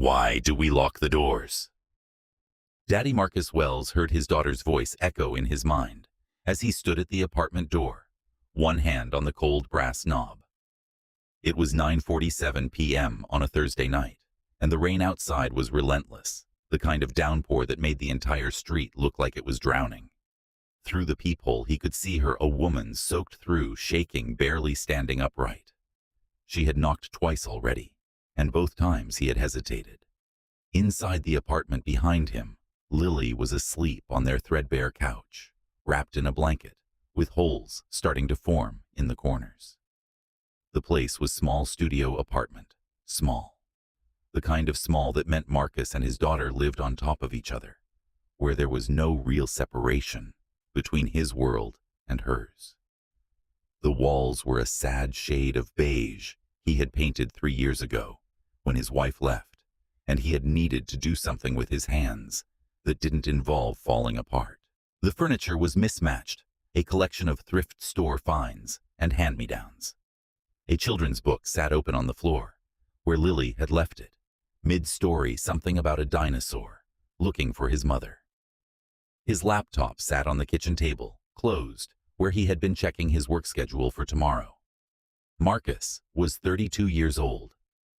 Why do we lock the doors? Daddy Marcus Wells heard his daughter's voice echo in his mind as he stood at the apartment door, one hand on the cold brass knob. It was 9:47 p.m. on a Thursday night, and the rain outside was relentless, the kind of downpour that made the entire street look like it was drowning. Through the peephole he could see her, a woman soaked through, shaking, barely standing upright. She had knocked twice already, and both times he had hesitated. Inside the apartment behind him, Lily was asleep on their threadbare couch, wrapped in a blanket, with holes starting to form in the corners. The place was small studio apartment, small. The kind of small that meant Marcus and his daughter lived on top of each other, where there was no real separation between his world and hers. The walls were a sad shade of beige he had painted 3 years ago when his wife left, and he had needed to do something with his hands that didn't involve falling apart. The furniture was mismatched, a collection of thrift store finds and hand-me-downs. A children's book sat open on the floor, where Lily had left it, mid-story, something about a dinosaur looking for his mother. His laptop sat on the kitchen table, closed, where he had been checking his work schedule for tomorrow. Marcus was 32 years old.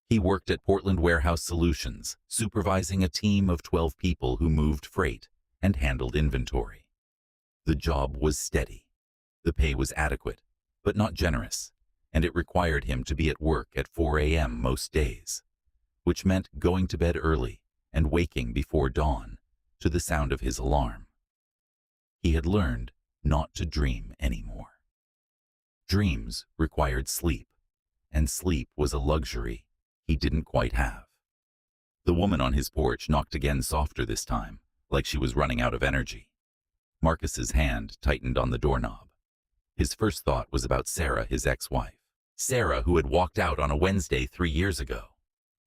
He worked at Portland Warehouse Solutions, supervising a team of 12 people who moved freight and handled inventory. The job was steady. The pay was adequate, but not generous, and it required him to be at work at 4 a.m. most days, which meant going to bed early and waking before dawn to the sound of his alarm. He had learned not to dream anymore. Dreams required sleep, and sleep was a luxury he didn't quite have. The woman on his porch knocked again, softer this time, like she was running out of energy. Marcus's hand tightened on the doorknob. His first thought was about Sarah, his ex-wife. Sarah, who had walked out on a Wednesday 3 years ago.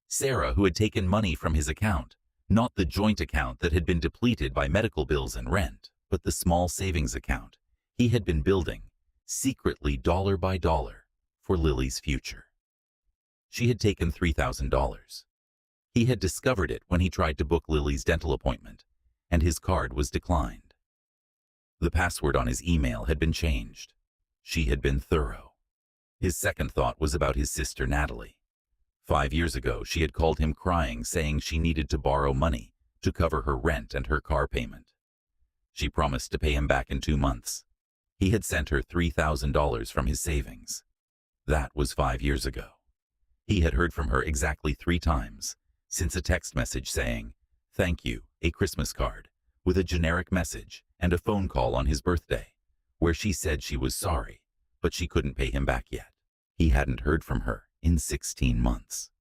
Sarah, who had taken money from his account, not the joint account that had been depleted by medical bills and rent, but the small savings account he had been building, secretly dollar by dollar, for Lily's future. She had taken $3,000. He had discovered it when he tried to book Lily's dental appointment, and his card was declined. The password on his email had been changed. She had been thorough. His second thought was about his sister Natalie. 5 years ago, she had called him crying, saying she needed to borrow money to cover her rent and her car payment. She promised to pay him back in 2 months. He had sent her $3,000 from his savings. That was 5 years ago. He had heard from her exactly 3 times, since a text message saying, "Thank you," a Christmas card, with a generic message, and a phone call on his birthday, where she said she was sorry, but she couldn't pay him back yet. He hadn't heard from her in 16 months.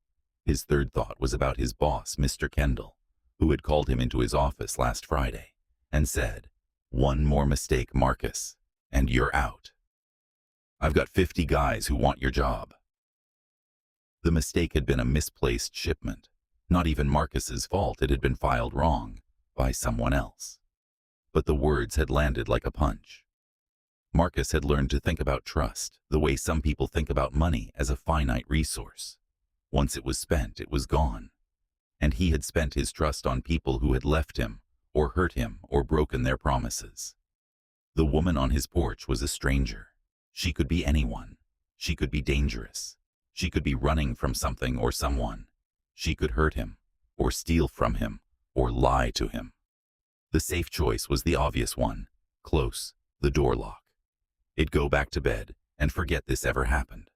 His third thought was about his boss, Mr. Kendall, who had called him into his office last Friday and said, "One more mistake, Marcus, and you're out. I've got 50 guys who want your job." The mistake had been a misplaced shipment. Not even Marcus's fault. It had been filed wrong by someone else. But the words had landed like a punch. Marcus had learned to think about trust the way some people think about money, as a finite resource. Once it was spent, it was gone. And he had spent his trust on people who had left him, or hurt him, or broken their promises. The woman on his porch was a stranger. She could be anyone. She could be dangerous. She could be running from something or someone. She could hurt him, or steal from him, or lie to him. The safe choice was the obvious one: close the door lock. He'd go back to bed and forget this ever happened.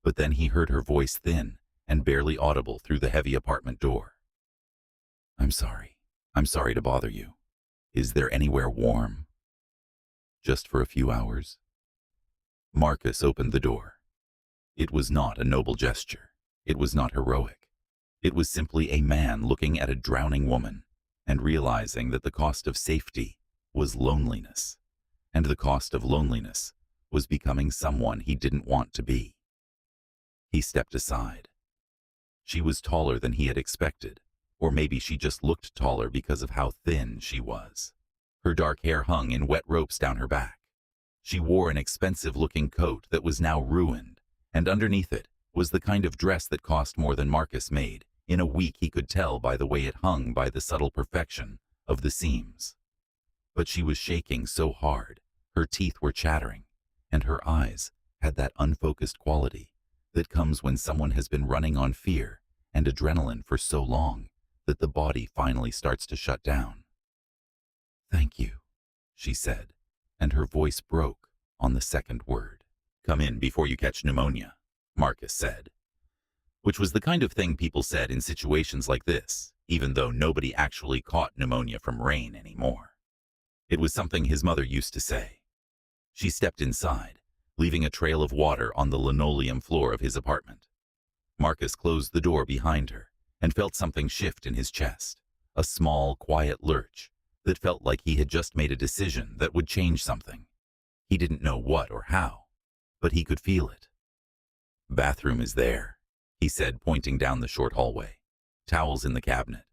But then he heard her voice, thin and barely audible through the heavy apartment door. I'm sorry to bother you. Is there anywhere warm? Just for a few hours?" Marcus opened the door. It was not a noble gesture. It was not heroic. It was simply a man looking at a drowning woman and realizing that the cost of safety was loneliness, and the cost of loneliness was becoming someone he didn't want to be. He stepped aside. She was taller than he had expected, or maybe she just looked taller because of how thin she was. Her dark hair hung in wet ropes down her back. She wore an expensive-looking coat that was now ruined, and underneath it was the kind of dress that cost more than Marcus made In a week he could tell by the way it hung, by the subtle perfection of the seams. But she was shaking so hard, her teeth were chattering, and her eyes had that unfocused quality that comes when someone has been running on fear and adrenaline for so long that the body finally starts to shut down. "Thank you," she said, and her voice broke on the second word. "Come in before you catch pneumonia," Marcus said, which was the kind of thing people said in situations like this, even though nobody actually caught pneumonia from rain anymore. It was something his mother used to say. She stepped inside, leaving a trail of water on the linoleum floor of his apartment. Marcus closed the door behind her and felt something shift in his chest, a small, quiet lurch that felt like he had just made a decision that would change something. He didn't know what or how, but he could feel it. "Bathroom is there," he said, pointing down the short hallway. "Towels in the cabinet."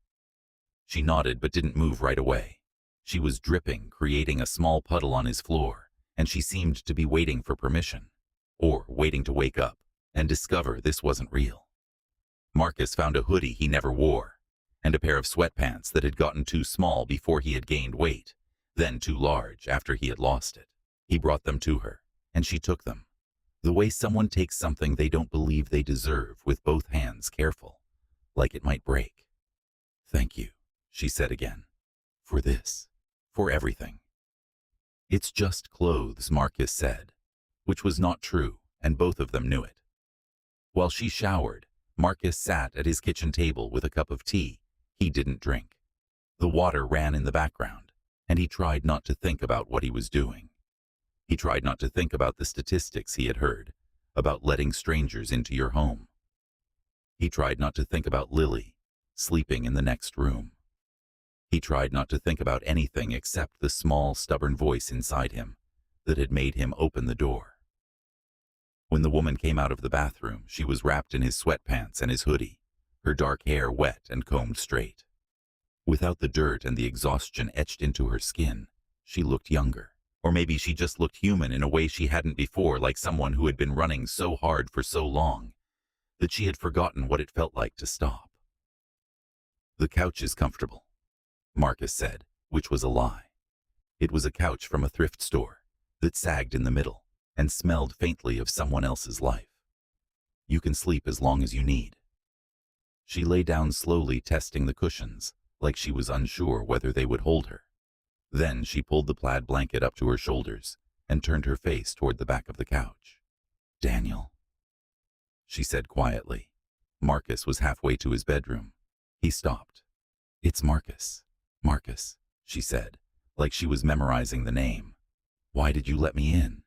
She nodded but didn't move right away. She was dripping, creating a small puddle on his floor, and she seemed to be waiting for permission, or waiting to wake up and discover this wasn't real. Marcus found a hoodie he never wore, and a pair of sweatpants that had gotten too small before he had gained weight, then too large after he had lost it. He brought them to her, and she took them, the way someone takes something they don't believe they deserve, with both hands careful, like it might break. "Thank you," she said again. "For this. For everything." "It's just clothes," Marcus said, which was not true, and both of them knew it. While she showered, Marcus sat at his kitchen table with a cup of tea he didn't drink. The water ran in the background, and he tried not to think about what he was doing. He tried not to think about the statistics he had heard about letting strangers into your home. He tried not to think about Lily sleeping in the next room. He tried not to think about anything except the small, stubborn voice inside him that had made him open the door. When the woman came out of the bathroom, she was wrapped in his sweatpants and his hoodie, her dark hair wet and combed straight. Without the dirt and the exhaustion etched into her skin, she looked younger. Or maybe she just looked human in a way she hadn't before, like someone who had been running so hard for so long that she had forgotten what it felt like to stop. "The couch is comfortable," Marcus said, which was a lie. It was a couch from a thrift store that sagged in the middle and smelled faintly of someone else's life. "You can sleep as long as you need." She lay down slowly, testing the cushions, like she was unsure whether they would hold her. Then she pulled the plaid blanket up to her shoulders and turned her face toward the back of the couch. "Daniel," she said quietly. Marcus was halfway to his bedroom. He stopped. "It's Marcus. Marcus," she said, like she was memorizing the name. "Why did you let me in?"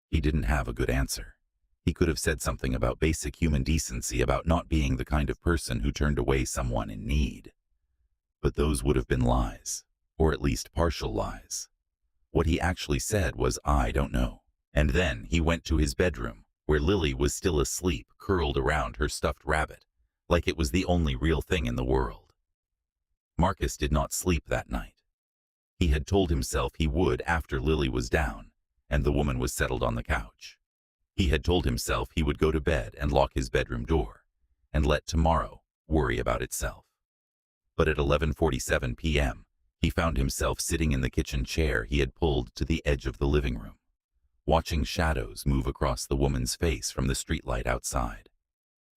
He didn't have a good answer. He could have said something about basic human decency, about not being the kind of person who turned away someone in need. But those would have been lies, or at least partial lies. What he actually said was, "I don't know." And then he went to his bedroom, where Lily was still asleep, curled around her stuffed rabbit, like it was the only real thing in the world. Marcus did not sleep that night. He had told himself he would after Lily was down and the woman was settled on the couch. He had told himself he would go to bed and lock his bedroom door and let tomorrow worry about itself. But at 11:47 p.m., he found himself sitting in the kitchen chair he had pulled to the edge of the living room, watching shadows move across the woman's face from the streetlight outside.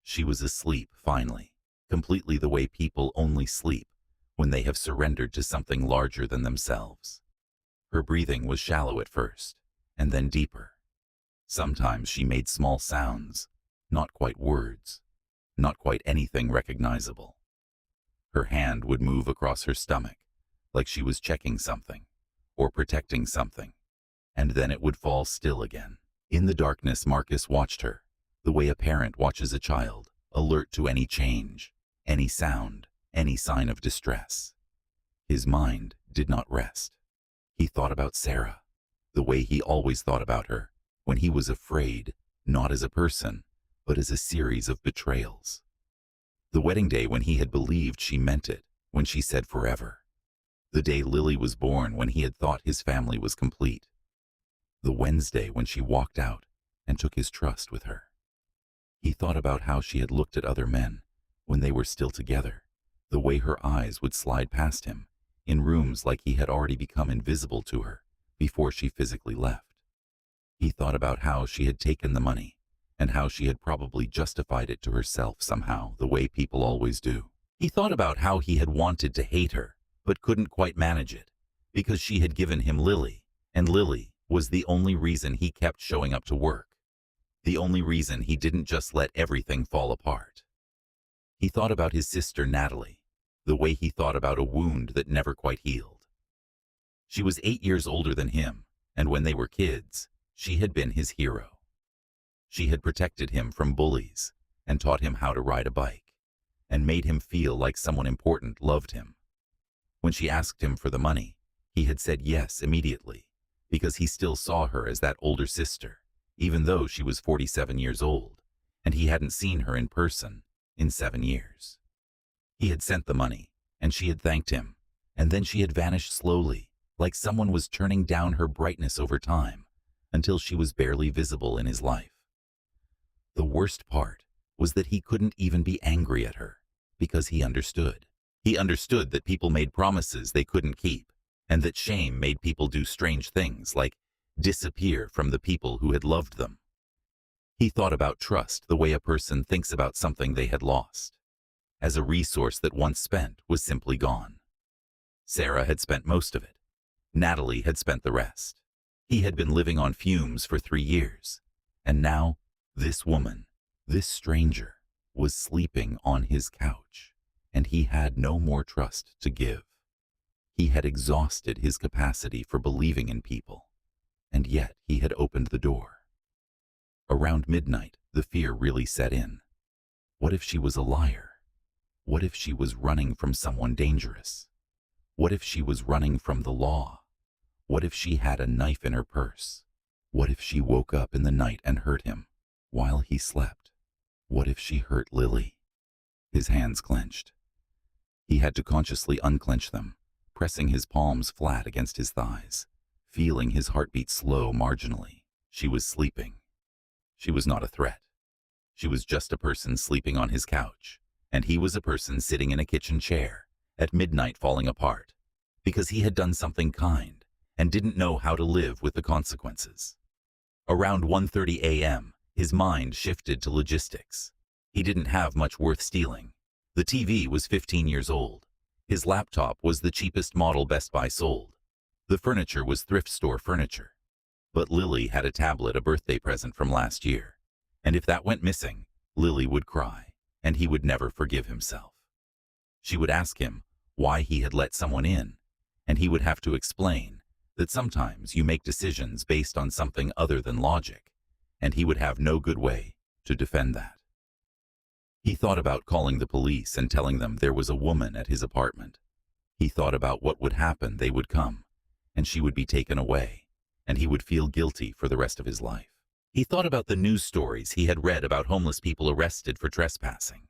She was asleep, finally, completely the way people only sleep when they have surrendered to something larger than themselves. Her breathing was shallow at first, and then deeper. Sometimes she made small sounds, not quite words, not quite anything recognizable. Her hand would move across her stomach, like she was checking something, or protecting something, and then it would fall still again. In the darkness, Marcus watched her, the way a parent watches a child, alert to any change, any sound, any sign of distress. His mind did not rest. He thought about Sarah, the way he always thought about her, when he was afraid, not as a person, but as a series of betrayals. The wedding day when he had believed she meant it, when she said forever. The day Lily was born, when he had thought his family was complete. The Wednesday when she walked out and took his trust with her. He thought about how she had looked at other men when they were still together, the way her eyes would slide past him, in rooms like he had already become invisible to her before she physically left. He thought about how she had taken the money, and how she had probably justified it to herself somehow, the way people always do. He thought about how he had wanted to hate her, but couldn't quite manage it, because she had given him Lily, and Lily was the only reason he kept showing up to work. The only reason he didn't just let everything fall apart. He thought about his sister Natalie, the way he thought about a wound that never quite healed. She was 8 years older than him, and when they were kids, she had been his hero. She had protected him from bullies, and taught him how to ride a bike, and made him feel like someone important loved him. When she asked him for the money, he had said yes immediately, because he still saw her as that older sister, even though she was 47 years old, and he hadn't seen her in person in 7 years. He had sent the money, and she had thanked him, and then she had vanished slowly, like someone was turning down her brightness over time, until she was barely visible in his life. The worst part was that he couldn't even be angry at her, because he understood. He understood that people made promises they couldn't keep, and that shame made people do strange things like disappear from the people who had loved them. He thought about trust the way a person thinks about something they had lost, as a resource that once spent was simply gone. Sarah had spent most of it. Natalie had spent the rest. He had been living on fumes for 3 years, and now this woman, this stranger, was sleeping on his couch, and he had no more trust to give. He had exhausted his capacity for believing in people, and yet he had opened the door. Around midnight, the fear really set in. What if she was a liar? What if she was running from someone dangerous? What if she was running from the law? What if she had a knife in her purse? What if she woke up in the night and hurt him while he slept? What if she hurt Lily? His hands clenched. He had to consciously unclench them, pressing his palms flat against his thighs, feeling his heartbeat slow marginally. She was sleeping. She was not a threat. She was just a person sleeping on his couch, and he was a person sitting in a kitchen chair at midnight falling apart, because he had done something kind and didn't know how to live with the consequences. Around 1:30 a.m., his mind shifted to logistics. He didn't have much worth stealing. The TV was 15 years old. His laptop was the cheapest model Best Buy sold. The furniture was thrift store furniture. But Lily had a tablet, a birthday present from last year. And if that went missing, Lily would cry, and he would never forgive himself. She would ask him why he had let someone in, and he would have to explain that sometimes you make decisions based on something other than logic, and he would have no good way to defend that. He thought about calling the police and telling them there was a woman at his apartment. He thought about what would happen. They would come, and she would be taken away, and he would feel guilty for the rest of his life. He thought about the news stories he had read about homeless people arrested for trespassing.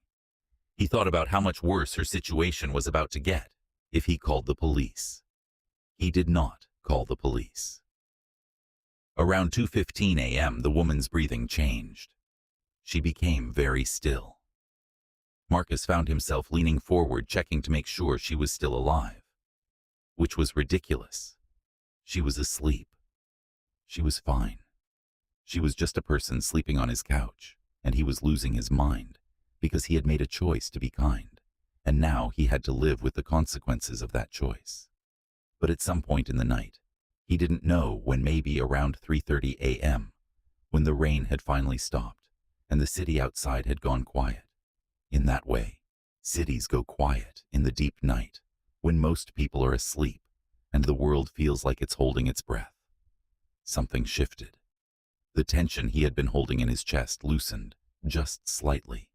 He thought about how much worse her situation was about to get if he called the police. He did not call the police. Around 2:15 a.m., the woman's breathing changed. She became very still. Marcus found himself leaning forward, checking to make sure she was still alive, which was ridiculous. She was asleep. She was fine. She was just a person sleeping on his couch, and he was losing his mind because he had made a choice to be kind, and now he had to live with the consequences of that choice. But at some point in the night, he didn't know when, maybe around 3:30 a.m., when the rain had finally stopped and the city outside had gone quiet. In that way, cities go quiet in the deep night when most people are asleep and the world feels like it's holding its breath. Something shifted. The tension he had been holding in his chest loosened just slightly,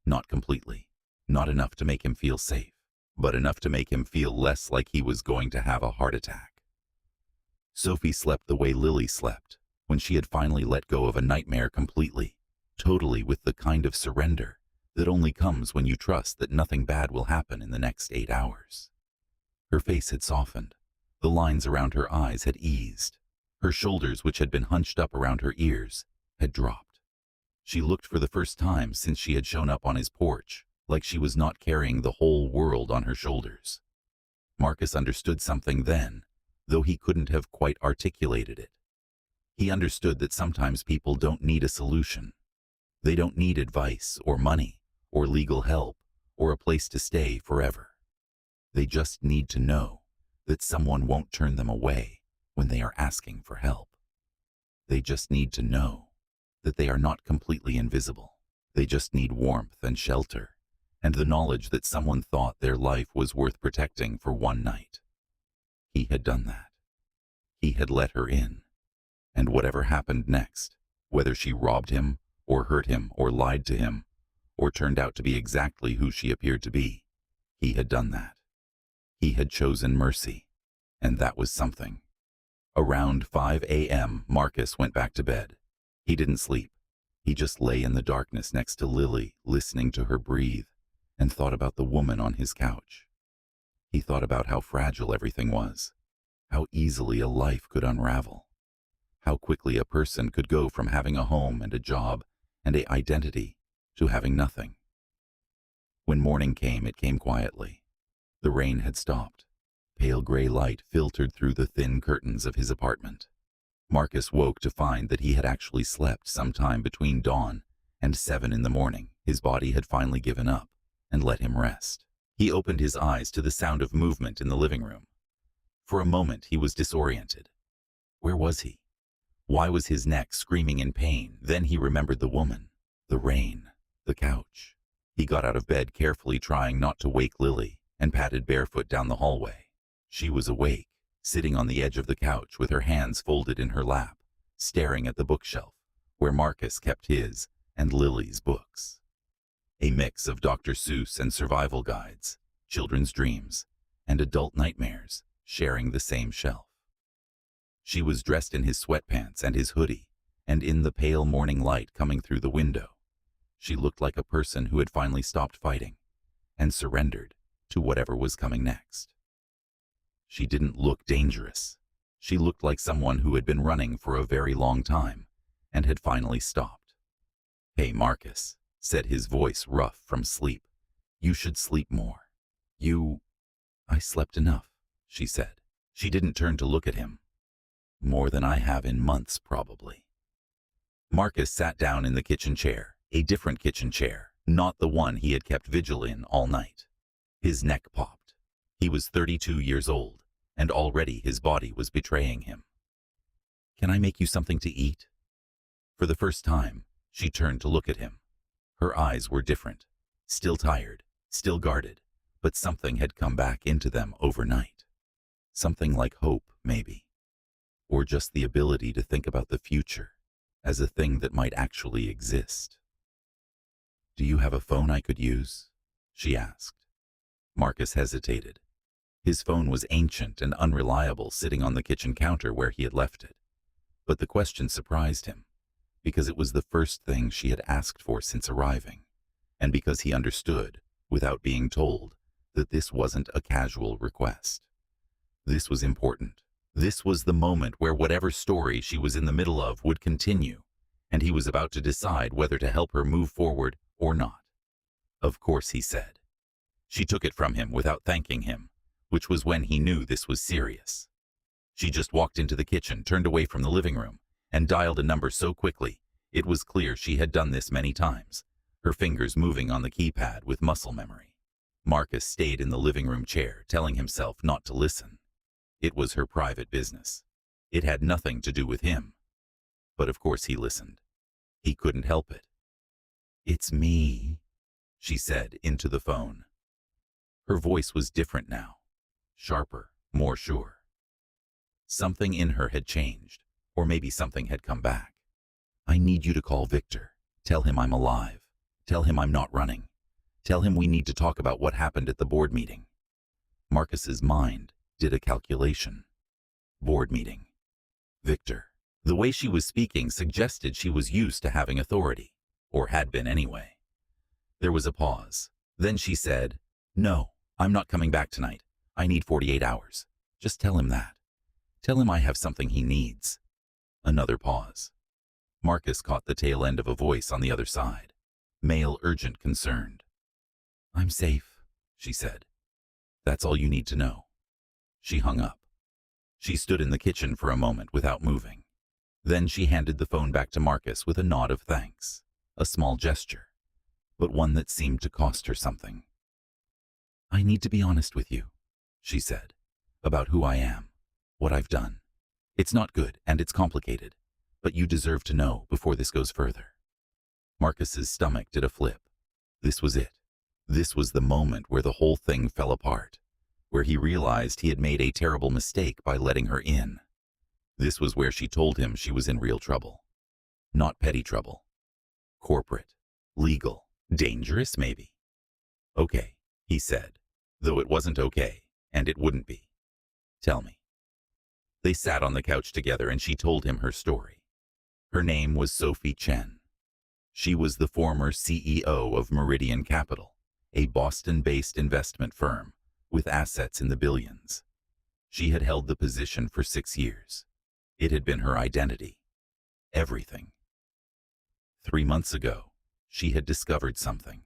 not completely, not enough to make him feel safe, but enough to make him feel less like he was going to have a heart attack. Sophie slept the way Lily slept when she had finally let go of a nightmare completely, totally, with the kind of surrender that only comes when you trust that nothing bad will happen in the next 8 hours. Her face had softened. The lines around her eyes had eased. Her shoulders, which had been hunched up around her ears, had dropped. She looked for the first time since she had shown up on his porch like she was not carrying the whole world on her shoulders. Marcus understood something then, though he couldn't have quite articulated it. He understood that sometimes people don't need a solution. They don't need advice or money or legal help or a place to stay forever. They just need to know that someone won't turn them away when they are asking for help. They just need to know that they are not completely invisible. They just need warmth and shelter, and the knowledge that someone thought their life was worth protecting for one night. He had done that. He had let her in, and whatever happened next, whether she robbed him or hurt him or lied to him or turned out to be exactly who she appeared to be, he had done that. He had chosen mercy, and that was something. Around 5 a.m., Marcus went back to bed. He didn't sleep. He just lay in the darkness next to Lily, listening to her breathe, and thought about the woman on his couch. He thought about how fragile everything was, how easily a life could unravel, how quickly a person could go from having a home and a job and an identity to having nothing. When morning came, it came quietly. The rain had stopped. Pale gray light filtered through the thin curtains of his apartment. Marcus woke to find that he had actually slept sometime between dawn and 7 in the morning. His body had finally given up and let him rest. He opened his eyes to the sound of movement in the living room. For a moment he was disoriented. Where was he? Why was his neck screaming in pain? Then he remembered the woman, the rain, the couch. He got out of bed carefully, trying not to wake Lily, and padded barefoot down the hallway. She was awake, sitting on the edge of the couch with her hands folded in her lap, staring at the bookshelf where Marcus kept his and Lily's books. A mix of Dr. Seuss and survival guides, children's dreams, and adult nightmares sharing the same shelf. She was dressed in his sweatpants and his hoodie, and in the pale morning light coming through the window, she looked like a person who had finally stopped fighting and surrendered to whatever was coming next. She didn't look dangerous. She looked like someone who had been running for a very long time and had finally stopped. "Hey, Marcus," said his voice rough from sleep. "You should sleep more." I slept enough," she said. She didn't turn to look at him. "More than I have in months, probably." Marcus sat down in the kitchen chair, a different kitchen chair, not the one he had kept vigil in all night. His neck popped. He was 32 years old, and already his body was betraying him. "Can I make you something to eat?" For the first time, she turned to look at him. Her eyes were different, still tired, still guarded, but something had come back into them overnight. Something like hope, maybe. Or just the ability to think about the future as a thing that might actually exist. "Do you have a phone I could use?" she asked. Marcus hesitated. His phone was ancient and unreliable, sitting on the kitchen counter where he had left it. But the question surprised him, because it was the first thing she had asked for since arriving, and because he understood, without being told, that this wasn't a casual request. This was important. This was the moment where whatever story she was in the middle of would continue, and he was about to decide whether to help her move forward or not. "Of course," he said. She took it from him without thanking him, which was when he knew this was serious. She just walked into the kitchen, turned away from the living room, and dialed a number so quickly, it was clear she had done this many times, her fingers moving on the keypad with muscle memory. Marcus stayed in the living room chair, telling himself not to listen. It was her private business. It had nothing to do with him. But of course he listened. He couldn't help it. "It's me," she said into the phone. Her voice was different now, sharper, more sure. Something in her had changed, or maybe something had come back. "I need you to call Victor. Tell him I'm alive. Tell him I'm not running. Tell him we need to talk about what happened at the board meeting." Marcus's mind did a calculation. Board meeting. Victor. The way she was speaking suggested she was used to having authority, or had been anyway. There was a pause. Then she said, "No, I'm not coming back tonight. I need 48 hours. Just tell him that. Tell him I have something he needs." Another pause. Marcus caught the tail end of a voice on the other side. Male, urgent, concerned. I'm safe, she said. That's all you need to know. She hung up. She stood in the kitchen for a moment without moving. Then she handed the phone back to Marcus with a nod of thanks, a small gesture, but one that seemed to cost her something. I need to be honest with you, she said, about who I am, what I've done. It's not good and it's complicated, but you deserve to know before this goes further. Marcus's stomach did a flip. This was it. This was the moment where the whole thing fell apart, where he realized he had made a terrible mistake by letting her in. This was where she told him she was in real trouble. Not petty trouble. Corporate. Legal. Dangerous, maybe. Okay, he said, though it wasn't okay, and it wouldn't be. Tell me. They sat on the couch together and she told him her story. Her name was Sophie Chen. She was the former CEO of Meridian Capital, a Boston-based investment firm with assets in the billions. She had held the position for 6 years. It had been her identity. Everything. 3 months ago, she had discovered something.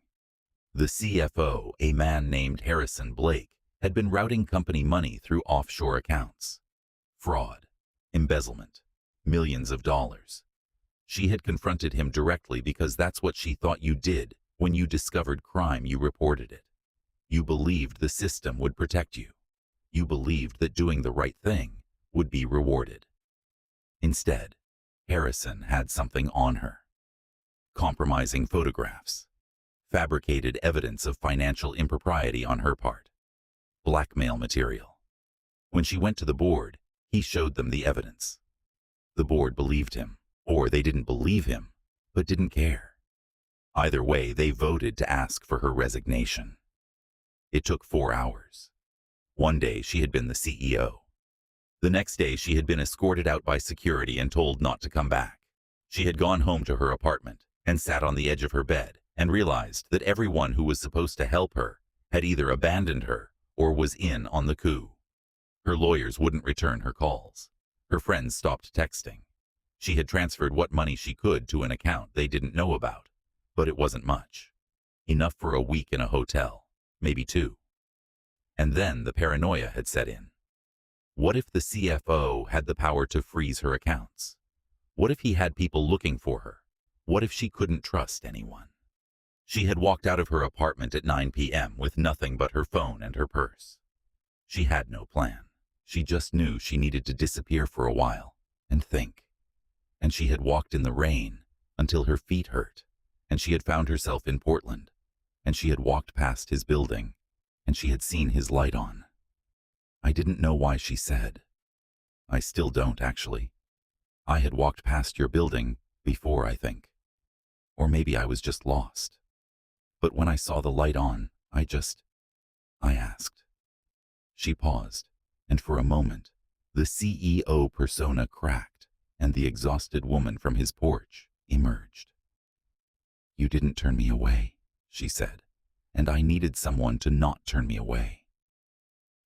The CFO, a man named Harrison Blake, had been routing company money through offshore accounts. Fraud, embezzlement, millions of dollars. She had confronted him directly because that's what she thought you did when you discovered crime. You reported it. You believed the system would protect you. You believed that doing the right thing would be rewarded. Instead, Harrison had something on her. Compromising photographs. Fabricated evidence of financial impropriety on her part. Blackmail material. When she went to the board, he showed them the evidence. The board believed him, or they didn't believe him, but didn't care. Either way, they voted to ask for her resignation. It took 4 hours. One day she had been the CEO. The next day she had been escorted out by security and told not to come back. She had gone home to her apartment and sat on the edge of her bed and realized that everyone who was supposed to help her had either abandoned her or was in on the coup. Her lawyers wouldn't return her calls. Her friends stopped texting. She had transferred what money she could to an account they didn't know about, but it wasn't much. Enough for a week in a hotel, maybe 2. And then the paranoia had set in. What if the CFO had the power to freeze her accounts? What if he had people looking for her? What if she couldn't trust anyone? She had walked out of her apartment at 9 p.m. with nothing but her phone and her purse. She had no plan. She just knew she needed to disappear for a while and think. And she had walked in the rain until her feet hurt, and she had found herself in Portland, and she had walked past his building, and she had seen his light on. I didn't know why she said. I still don't, actually. I had walked past your building before, I think. Or maybe I was just lost. But when I saw the light on, I asked. She paused, and for a moment, the CEO persona cracked, and the exhausted woman from his porch emerged. You didn't turn me away, she said, and I needed someone to not turn me away.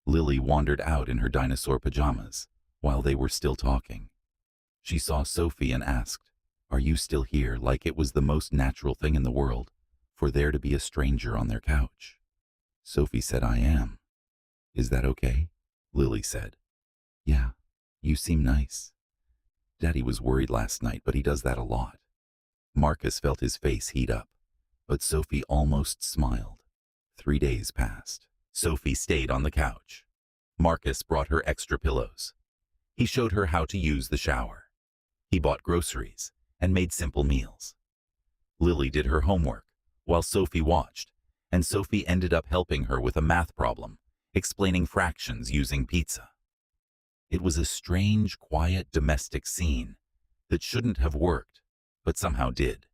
Lily wandered out in her dinosaur pajamas while they were still talking. She saw Sophie and asked, Are you still here? Like it was the most natural thing in the world for there to be a stranger on their couch. Sophie said, I am. Is that okay? Lily said. Yeah, you seem nice. Daddy was worried last night, but he does that a lot. Marcus felt his face heat up, but Sophie almost smiled. 3 days passed. Sophie stayed on the couch. Marcus brought her extra pillows. He showed her how to use the shower. He bought groceries and made simple meals. Lily did her homework while Sophie watched, and Sophie ended up helping her with a math problem, explaining fractions using pizza. It was a strange, quiet, domestic scene that shouldn't have worked, but somehow did.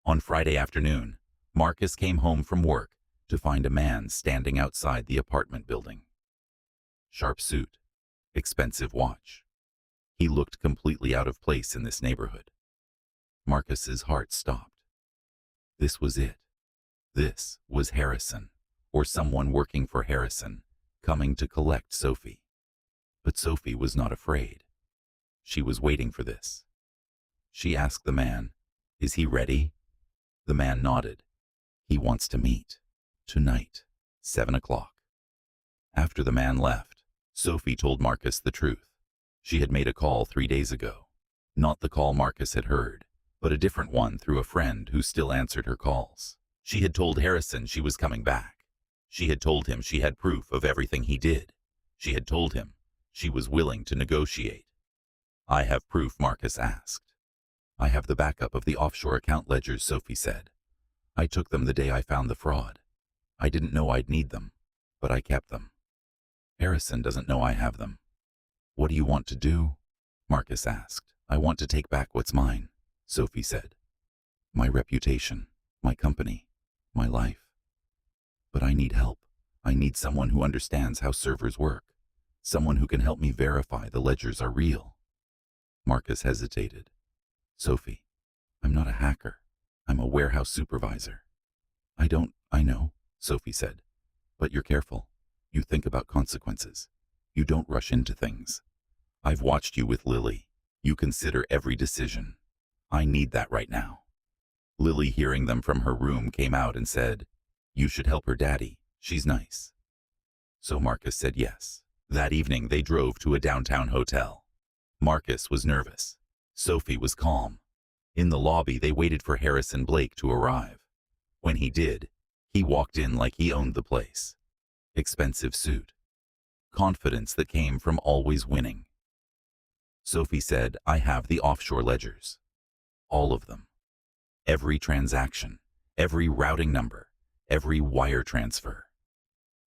On Friday afternoon, Marcus came home from work to find a man standing outside the apartment building. Sharp suit, expensive watch. He looked completely out of place in this neighborhood. Marcus's heart stopped. This was it. This was Harrison, or someone working for Harrison, coming to collect Sophie. But Sophie was not afraid. She was waiting for this. She asked the man, Is he ready? The man nodded. He wants to meet. Tonight, 7 o'clock. After the man left, Sophie told Marcus the truth. She had made a call 3 days ago. Not the call Marcus had heard, but a different one through a friend who still answered her calls. She had told Harrison she was coming back. She had told him she had proof of everything he did. She had told him she was willing to negotiate. "I have proof," Marcus asked. "I have the backup of the offshore account ledgers," Sophie said. "I took them the day I found the fraud. I didn't know I'd need them, but I kept them. Harrison doesn't know I have them." "What do you want to do?" Marcus asked. "I want to take back what's mine," Sophie said. "My reputation, my company, my life. But I need help. I need someone who understands how servers work, someone who can help me verify the ledgers are real." Marcus hesitated. "Sophie, I'm not a hacker. I'm a warehouse supervisor." I know," Sophie said. "But you're careful. You think about consequences. You don't rush into things. I've watched you with Lily. You consider every decision. I need that right now." Lily, hearing them from her room, came out and said, "You should help her, Daddy. She's nice." So Marcus said yes. That evening they drove to a downtown hotel. Marcus was nervous. Sophie was calm. In the lobby they waited for Harrison Blake to arrive. When he did, he walked in like he owned the place. Expensive suit. Confidence that came from always winning. Sophie said, "I have the offshore ledgers. All of them. Every transaction, every routing number, every wire transfer.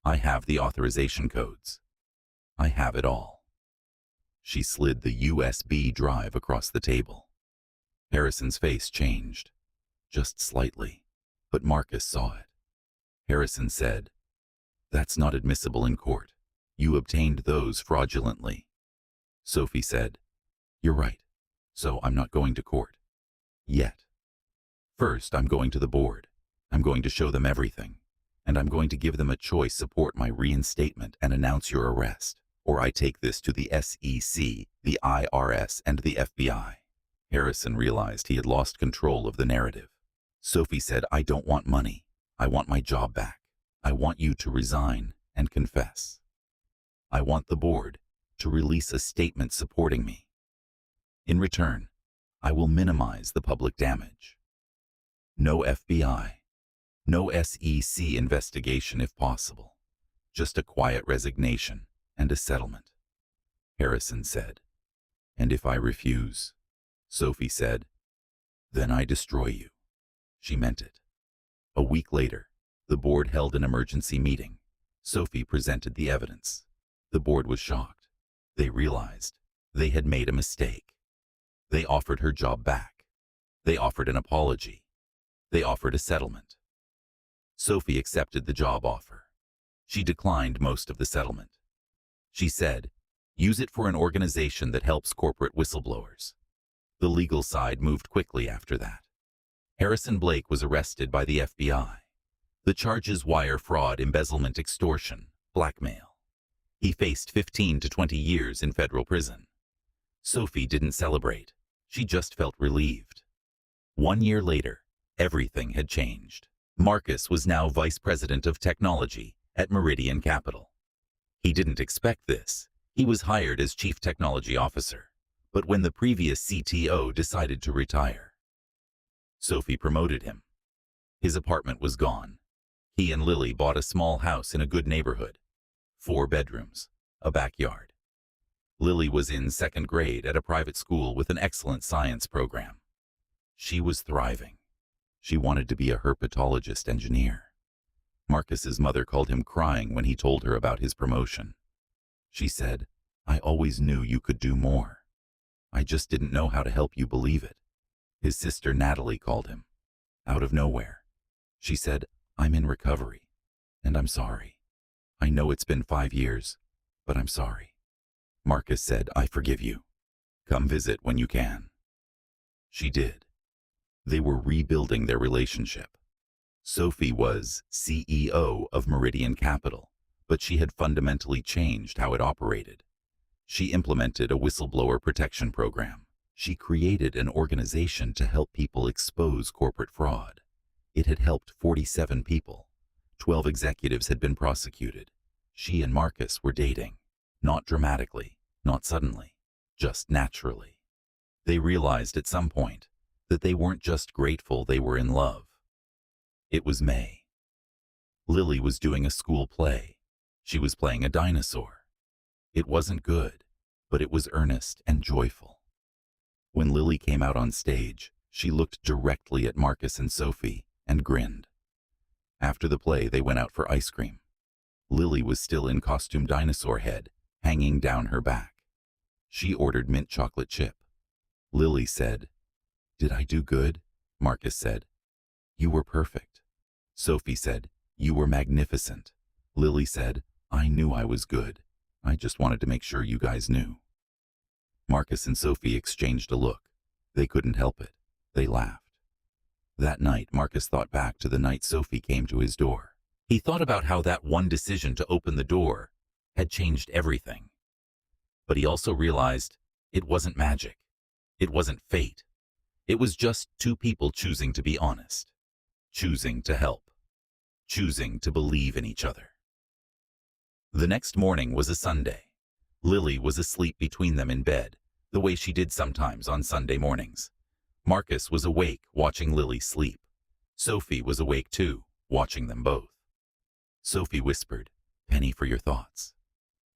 I have the authorization codes. I have it all." She slid the USB drive across the table. Harrison's face changed, just slightly, but Marcus saw it. Harrison said, "That's not admissible in court. You obtained those fraudulently." Sophie said, "You're right, so I'm not going to court. Yet. First, I'm going to the board. I'm going to show them everything, and I'm going to give them a choice: support my reinstatement and announce your arrest, or I take this to the SEC, the IRS, and the FBI." Harrison realized he had lost control of the narrative. Sophie said, "I don't want money. I want my job back. I want you to resign and confess. I want the board to release a statement supporting me. In return, I will minimize the public damage. No FBI, no SEC investigation if possible. Just a quiet resignation and a settlement." Harrison said. "And if I refuse?" Sophie said. "Then I destroy you." She meant it. A week later, the board held an emergency meeting. Sophie presented the evidence. The board was shocked. They realized they had made a mistake. They offered her job back. They offered an apology. They offered a settlement. Sophie accepted the job offer. She declined most of the settlement. She said, "Use it for an organization that helps corporate whistleblowers." The legal side moved quickly after that. Harrison Blake was arrested by the FBI. The charges: wire fraud, embezzlement, extortion, blackmail. He faced 15 to 20 years in federal prison. Sophie didn't celebrate. She just felt relieved. 1 year later, everything had changed. Marcus was now vice president of technology at Meridian Capital. He didn't expect this. He was hired as chief technology officer. But when the previous CTO decided to retire, Sophie promoted him. His apartment was gone. He and Lily bought a small house in a good neighborhood. 4 bedrooms, a backyard. Lily was in 2nd grade at a private school with an excellent science program. She was thriving. She wanted to be a herpetologist engineer. Marcus's mother called him crying when he told her about his promotion. She said, "I always knew you could do more. I just didn't know how to help you believe it." His sister Natalie called him. Out of nowhere. She said, "I'm in recovery, and I'm sorry. I know it's been 5 years, but I'm sorry." Marcus said, "I forgive you. Come visit when you can." She did. They were rebuilding their relationship. Sophie was CEO of Meridian Capital, but she had fundamentally changed how it operated. She implemented a whistleblower protection program. She created an organization to help people expose corporate fraud. It had helped 47 people. 12 executives had been prosecuted. She and Marcus were dating. Not dramatically, not suddenly, just naturally. They realized at some point that they weren't just grateful, they were in love. It was May. Lily was doing a school play. She was playing a dinosaur. It wasn't good, but it was earnest and joyful. When Lily came out on stage, she looked directly at Marcus and Sophie and grinned. After the play, they went out for ice cream. Lily was still in costume dinosaur head, hanging down her back. She ordered mint chocolate chip. Lily said, "Did I do good?" Marcus said, "You were perfect." Sophie said, "You were magnificent." Lily said, "I knew I was good. I just wanted to make sure you guys knew." Marcus and Sophie exchanged a look. They couldn't help it. They laughed. That night, Marcus thought back to the night Sophie came to his door. He thought about how that one decision to open the door had changed everything. But he also realized it wasn't magic. It wasn't fate. It was just two people choosing to be honest, choosing to help, choosing to believe in each other. The next morning was a Sunday. Lily was asleep between them in bed, the way she did sometimes on Sunday mornings. Marcus was awake, watching Lily sleep. Sophie was awake too, watching them both. Sophie whispered, "Penny, for your thoughts."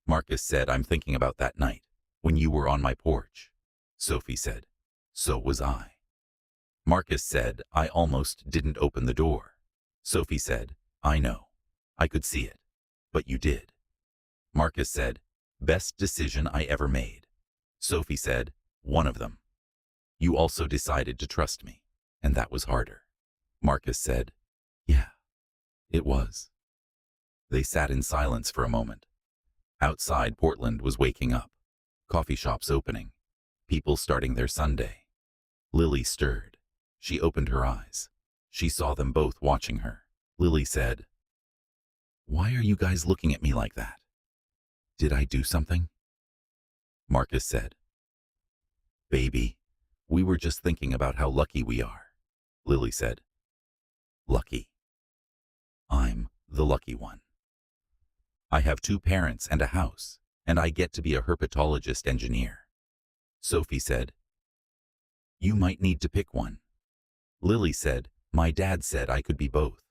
Marcus said, "I'm thinking about that night, when you were on my porch." Sophie said, "So was I." Marcus said, "I almost didn't open the door." Sophie said, "I know. I could see it. But you did." Marcus said, "Best decision I ever made." Sophie said, "One of them. You also decided to trust me, and that was harder." Marcus said, "Yeah, it was." They sat in silence for a moment. Outside, Portland was waking up. Coffee shops opening. People starting their Sunday. Lily stirred. She opened her eyes. She saw them both watching her. Lily said, "Why are you guys looking at me like that? Did I do something?" Marcus said, "Baby, we were just thinking about how lucky we are." Lily said, "Lucky? I'm the lucky one. I have 2 parents and a house, and I get to be a herpetologist engineer." Sophie said, "You might need to pick one." Lily said, "My dad said I could be both.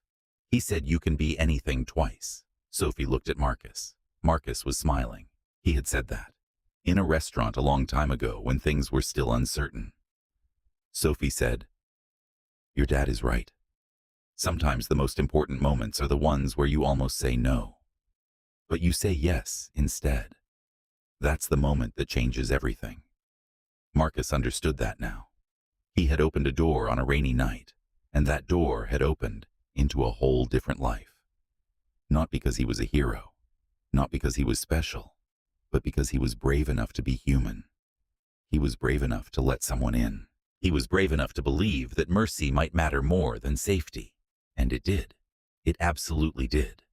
He said you can be anything twice." Sophie looked at Marcus. Marcus was smiling. He had said that in a restaurant a long time ago when things were still uncertain. Sophie said, "Your dad is right. Sometimes the most important moments are the ones where you almost say no, but you say yes instead. That's the moment that changes everything." Marcus understood that now. He had opened a door on a rainy night, and that door had opened into a whole different life. Not because he was a hero, not because he was special, but because he was brave enough to be human. He was brave enough to let someone in. He was brave enough to believe that mercy might matter more than safety. And it did. It absolutely did.